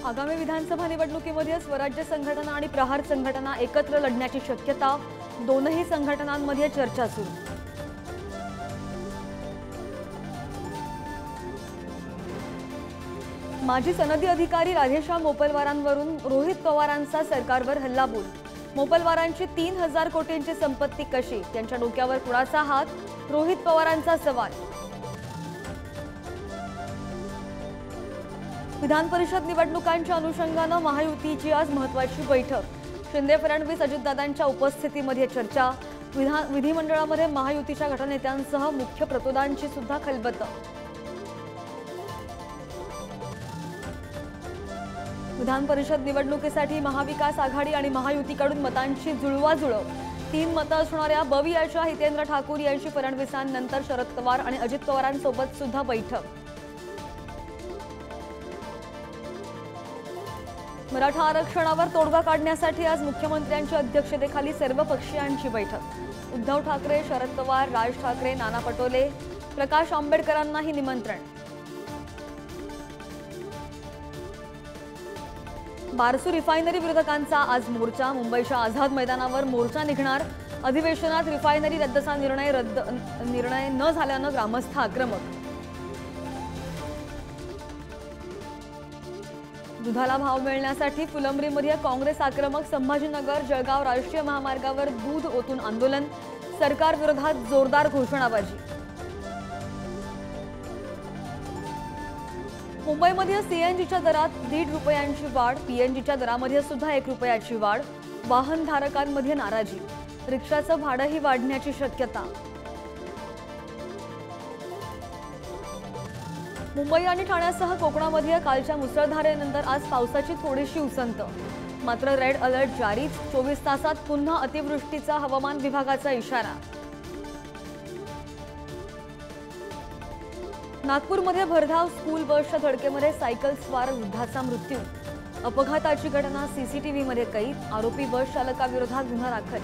आगामी विधानसभा निवडणुकीमध्ये स्वराज्य संघटना आणि प्रहार संघटना एकत्र लढण्याची शक्यता, दोनही संघटनांमध्ये चर्चा सुरू। माजी सनदी अधिकारी राधेश्याम मोपलवारांवरून रोहित पवारांचा सरकारवर हल्लाबोल। मोपलवारांची 3000 कोटींची संपत्ती कशी, त्यांच्या डोक्यावर कुणाचा हात, रोहित पवारांचा सवाल। विधान परिषद निवडणुकांच्या अनुषंगाने महायुतीची आज महत्त्वाची बैठक। शिंदे फडणवीस अजितदादांच्या उपस्थितीमध्ये चर्चा। विधिमंडळामध्ये महायुतीच्या गटनेत्यांसह मुख्य प्रतोदांची सुद्धा खलबत। विधान परिषद निवडणुकीसाठी महाविकास आघाडी आणि महायुतीकडून मतांची जुळवाजुळव। 3 मतं असणाऱ्या बवियाच्या हितेंद्र ठाकूर यांची फडणवीसांनंतर शरद पवार आणि अजित पवारांसोबत सुद्धा बैठक। मराठा आरक्षणावर तोडगा काढण्यासाठी आज मुख्यमंत्र्यांच्या अध्यक्षतेखाली सर्वपक्षीयांची बैठक। उद्धव ठाकरे, शरद पवार, राज ठाकरे, नाना पटोले, प्रकाश आंबेडकरांनाही निमंत्रण। बारसू रिफायनरी विरोधकांचा आज मोर्चा। मुंबईच्या आझाद मैदानावर मोर्चा निघणार। अधिवेशनात रिफायनरी रद्दचा निर्णय न झाल्यानं ग्रामस्थ आक्रमक। दुधाला भाव मिळण्यासाठी फुलंब्रीमध्ये काँग्रेस आक्रमक। संभाजीनगर जळगाव राष्ट्रीय महामार्गावर दूध ओतून आंदोलन। सरकार विरोधात जोरदार घोषणाबाजी। मुंबईमध्ये सीएनजीच्या दरात 1.5 रुपयांची वाढ। पीएनजीच्या दरामध्ये सुद्धा 1 रुपयाची वाढ। वाहनधारकांमध्ये नाराजी। रिक्षाचं भाडंही वाढण्याची शक्यता। मुंबई आणि ठाण्यासह कोकणामध्ये कालच्या मुसळधारेनंतर आज पावसाची थोडीशी उसंत। मात्र रेड अलर्ट जारीच। 24 तासात पुन्हा अतिवृष्टीचा हवामान विभागाचा इशारा। नागपूरमध्ये भरधाव स्कूल बसच्या धडकेमध्ये सायकल स्वार वृद्धाचा मृत्यू। अपघाताची घटना सीसीटीव्हीमध्ये कैद। आरोपी बस चालकाविरोधात गुन्हा दाखल।